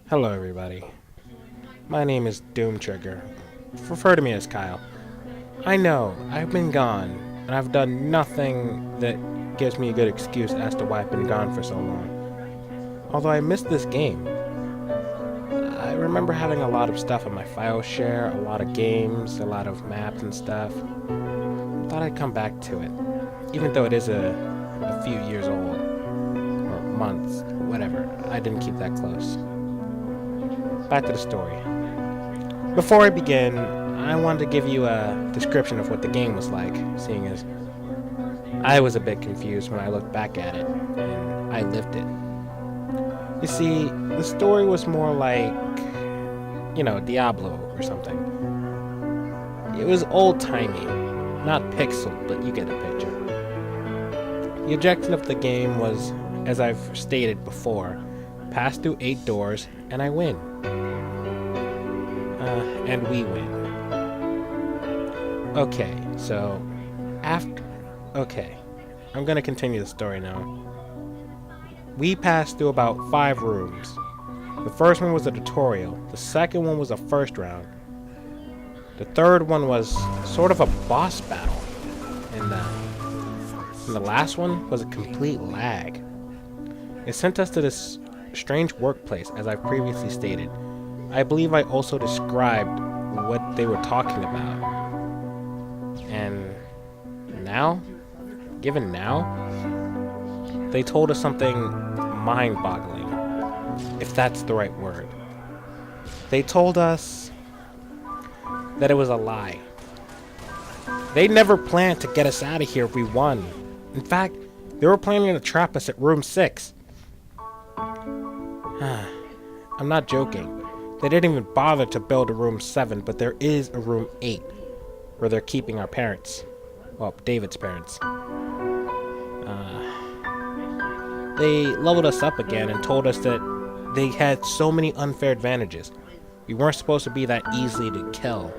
Hello, everybody. My name is Doom Trigger. Refer to me as Kyle. I know, I've been gone, and I've done nothing that gives me a good excuse as to why I've been gone for so long. Although I missed this game. I remember having a lot of stuff on my file share, a lot of games, a lot of maps and stuff. Thought I'd come back to it, even though it is a few years old, or months, or whatever. I didn't keep that close. Back to the story. Before I begin, I wanted to give you a description of what the game was like, seeing as I was a bit confused when I looked back at it, and I lived it. You see, the story was more like, Diablo or something. It was old-timey, not pixel, but you get the picture. The objective of the game was, as I've stated before, pass through 8 doors, and I win. And we win. Okay, so I'm gonna continue the story now. We passed through about 5 rooms. The first one was a tutorial. The second one was a first round. The third one was sort of a boss battle. And the last one was a complete lag. It sent us to this strange workplace, as I've previously stated. I believe I also described what they were talking about. And now, they told us something mind-boggling, if that's the right word. They told us that it was a lie. They never planned to get us out of here if we won. In fact, they were planning to trap us at room 6. I'm not joking. They didn't even bother to build a room 7, but there is a room 8 where they're keeping our parents. Well, David's parents. They leveled us up again and told us that they had so many unfair advantages. We weren't supposed to be that easily to kill.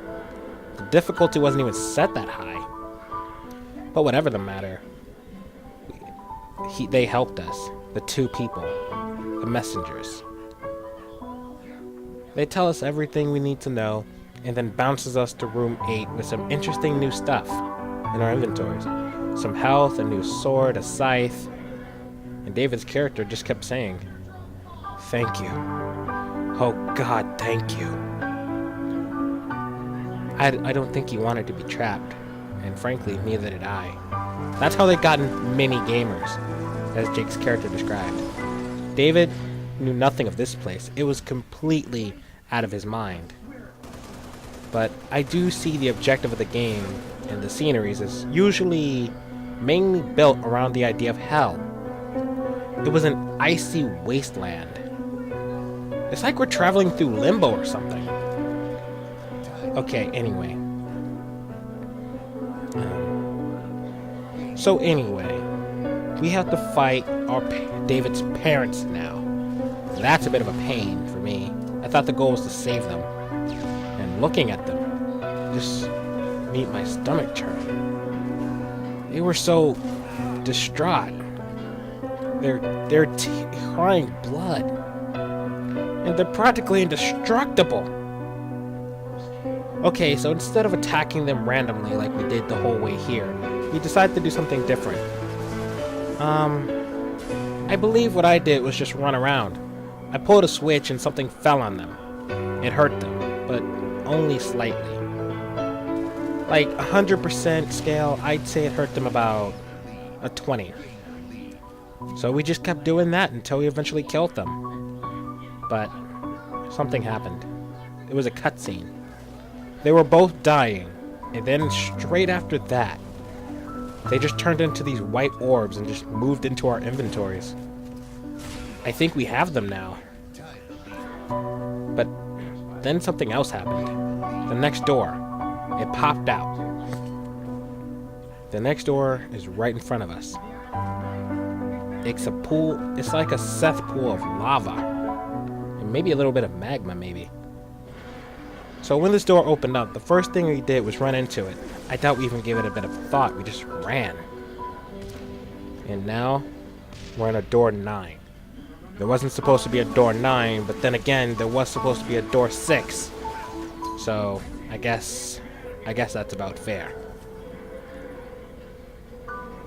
The difficulty wasn't even set that high. But whatever the matter, they helped us. The 2 people. The messengers. They tell us everything we need to know, and then bounces us to room 8 with some interesting new stuff in our inventories. Some health, a new sword, a scythe, and David's character just kept saying, "Thank you. Oh God, thank you." I don't think he wanted to be trapped, and frankly, neither did I. That's how they gotten mini gamers, as Jake's character described. David knew nothing of this place. It was completely out of his mind. But I do see the objective of the game and the sceneries is usually mainly built around the idea of hell. It was an icy wasteland. It's like we're traveling through limbo or something. Okay, anyway. So anyway, we have to fight David's parents now. That's a bit of a pain for me. I thought the goal was to save them. And looking at them just made my stomach churn. They were so distraught. They're crying blood. And they're practically indestructible. Okay, so instead of attacking them randomly like we did the whole way here, we decided to do something different. I believe what I did was just run around. I pulled a switch and something fell on them. It hurt them, but only slightly. Like 100% scale, I'd say it hurt them about a 20. So we just kept doing that until we eventually killed them. But something happened. It was a cutscene. They were both dying, and then straight after that, they just turned into these white orbs and just moved into our inventories. I think we have them now. But then something else happened. The next door. It popped out. The next door is right in front of us. It's a pool. It's like a Seth pool of lava. And maybe a little bit of magma, maybe. So when this door opened up, the first thing we did was run into it. I doubt we even gave it a bit of thought. We just ran. And now, we're on a door 9. There wasn't supposed to be a door 9, but then again, there was supposed to be a door 6. So, I guess that's about fair.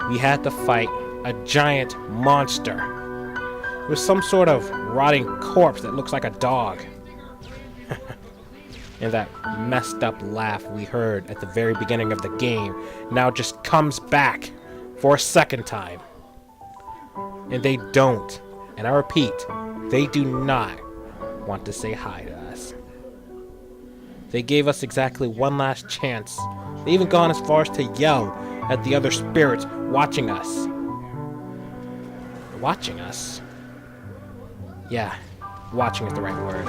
We had to fight a giant monster. It was some sort of rotting corpse that looks like a dog. And that messed up laugh we heard at the very beginning of the game now just comes back for a second time. And they don't, and I repeat, they do not want to say hi to us. They gave us exactly one last chance. They even gone as far as to yell at the other spirits watching us. Watching us? Yeah, watching is the right word.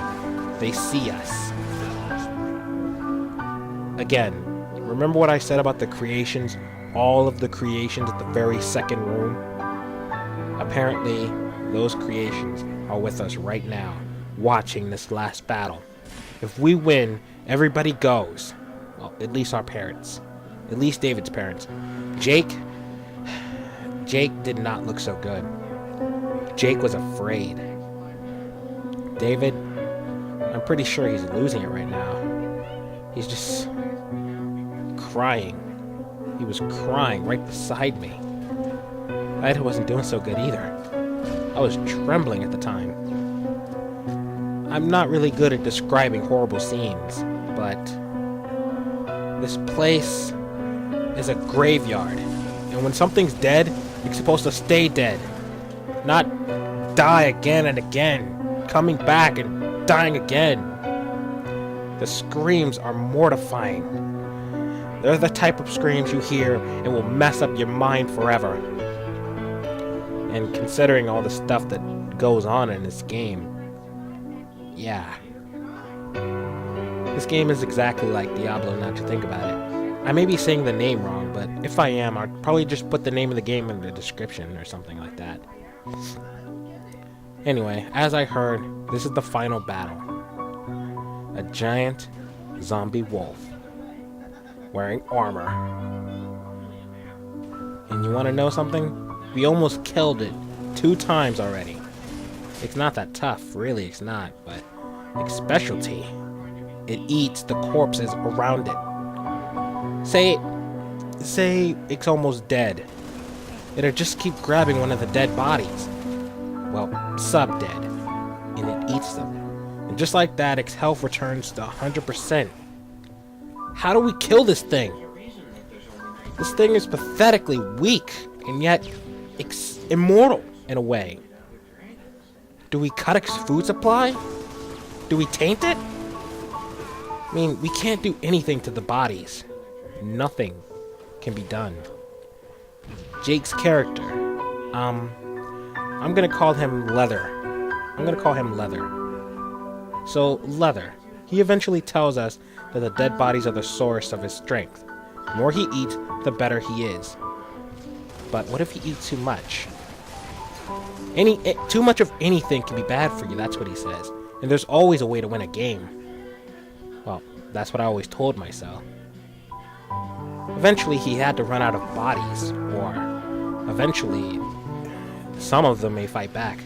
They see us. Again, remember what I said about the creations? All of the creations at the very second room? Apparently, those creations are with us right now, watching this last battle. If we win, everybody goes. Well, at least our parents. At least David's parents. Jake did not look so good. Jake was afraid. David, I'm pretty sure he's losing it right now. He's just crying. He was crying right beside me. Ida wasn't doing so good either. I was trembling at the time. I'm not really good at describing horrible scenes, but this place is a graveyard. And when something's dead, it's supposed to stay dead. Not die again and again, coming back and dying again. The screams are mortifying. They're the type of screams you hear and will mess up your mind forever. And considering all the stuff that goes on in this game, yeah. This game is exactly like Diablo, now to think about it. I may be saying the name wrong, but if I am, I'll probably just put the name of the game in the description or something like that. Anyway, as I heard, this is the final battle. A giant zombie wolf wearing armor. And you want to know something? We almost killed it 2 times already. It's not that tough, really it's not, but its specialty. It eats the corpses around it. Say it's almost dead. It'll just keep grabbing one of the dead bodies. Well, sub-dead. And it eats them. And just like that, its health returns to 100%. How do we kill this thing? This thing is pathetically weak, and yet it's immortal in a way. Do we cut its food supply? Do we taint it? I mean, we can't do anything to the bodies. Nothing can be done. Jake's character, I'm gonna call him Leather. So, Leather, he eventually tells us that the dead bodies are the source of his strength. The more he eats, the better he is. But what if he eats too much? Too much of anything can be bad for you, that's what he says. And there's always a way to win a game. Well, that's what I always told myself. Eventually, he had to run out of bodies, or eventually, some of them may fight back.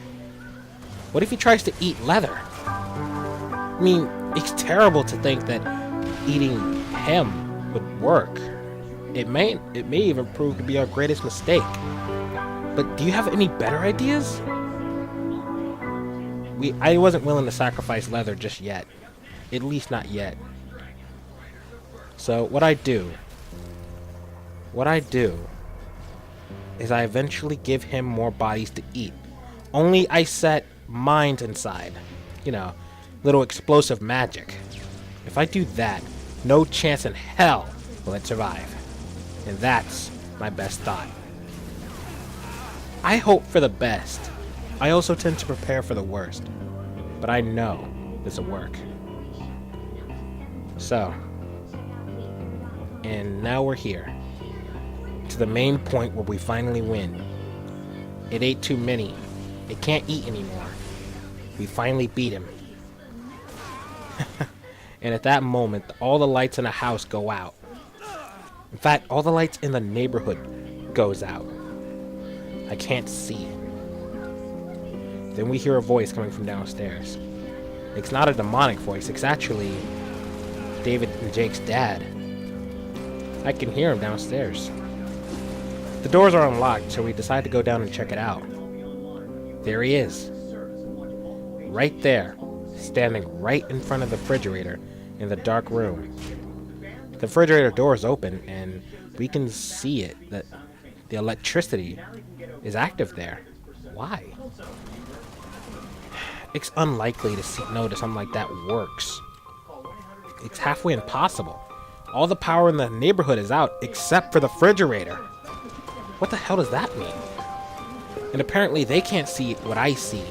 What if he tries to eat Leather? I mean, it's terrible to think that eating him would work. It may even prove to be our greatest mistake. But do you have any better ideas? I wasn't willing to sacrifice Leather just yet. At least not yet. So what I do is I eventually give him more bodies to eat. Only I set mines inside. You know, little explosive magic. If I do that, no chance in hell will it survive. And that's my best thought. I hope for the best. I also tend to prepare for the worst. But I know this will work. So, and now we're here. To the main point where we finally win. It ate too many. It can't eat anymore. We finally beat him. And at that moment, all the lights in the house go out. In fact, all the lights in the neighborhood goes out. I can't see. Then we hear a voice coming from downstairs. It's not a demonic voice, it's actually David and Jake's dad. I can hear him downstairs. The doors are unlocked, so we decide to go down and check it out. There he is. Right there, standing right in front of the refrigerator in the dark room. The refrigerator door is open, and we can see it, that the electricity is active there. Why? It's unlikely to know that something like that works. It's halfway impossible. All the power in the neighborhood is out, except for the refrigerator. What the hell does that mean? And apparently they can't see what I see.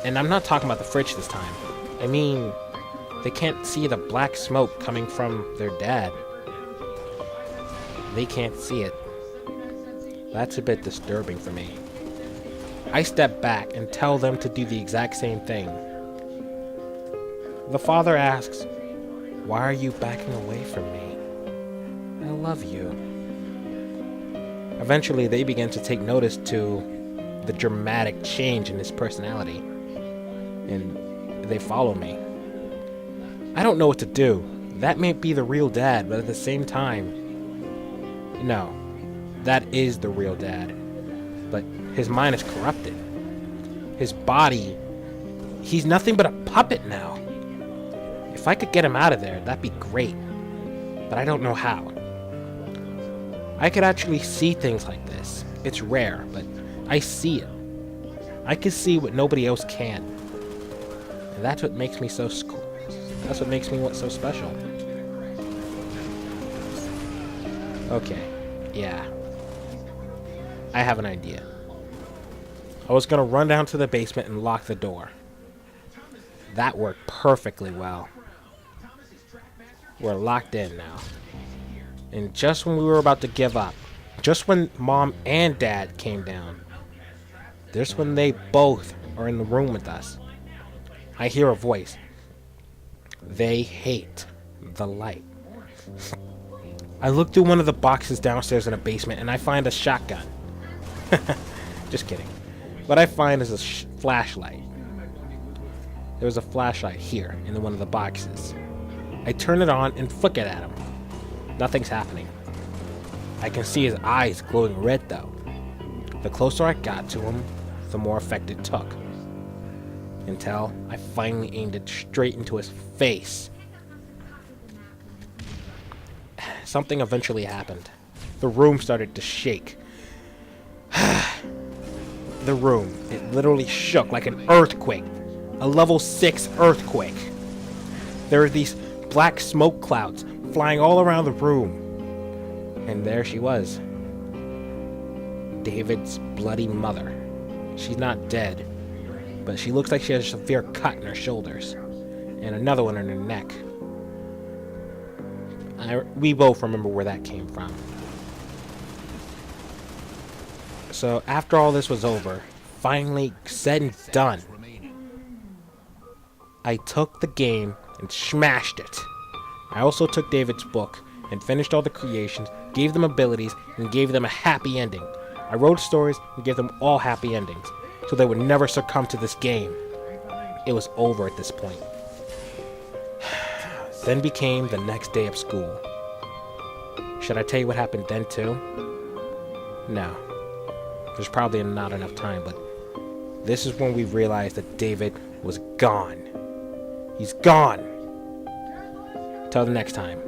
And I'm not talking about the fridge this time. I mean, they can't see the black smoke coming from their dad. They can't see it. That's a bit disturbing for me. I step back and tell them to do the exact same thing. The father asks, "Why are you backing away from me? I love you." Eventually, they begin to take notice to the dramatic change in his personality, and they follow me. I don't know what to do. That may be the real dad, but at the same time, no, that is the real dad. But his mind is corrupted. His body, he's nothing but a puppet now. If I could get him out of there, that'd be great. But I don't know how. I could actually see things like this. It's rare, but I see it. I can see what nobody else can. And that's what makes me so that's what makes me so special. Okay, yeah. I have an idea. I was gonna run down to the basement and lock the door. That worked perfectly well. We're locked in now. And just when we were about to give up, just when Mom and Dad came down, just when they both are in the room with us, I hear a voice. They hate the light. I look through one of the boxes downstairs in the basement and I find a shotgun. Just kidding. What I find is a flashlight. There was a flashlight here in one of the boxes. I turn it on and flick it at him. Nothing's happening. I can see his eyes glowing red though. The closer I got to him, the more effect it took. Until I finally aimed it straight into his face. Something eventually happened. The room started to shake. The room, it literally shook like an earthquake. A level 6 earthquake. There were these black smoke clouds flying all around the room. And there she was. David's bloody mother. She's not dead, but she looks like she has a severe cut in her shoulders. And another one in her neck. We both remember where that came from. So after all this was over, finally said and done, I took the game and smashed it. I also took David's book and finished all the creations, gave them abilities, and gave them a happy ending. I wrote stories and gave them all happy endings, so they would never succumb to this game. It was over at this point. Then became the next day of school. Should I tell you what happened then too? No. There's probably not enough time, but this is when we realized that David was gone. He's gone. Till the next time.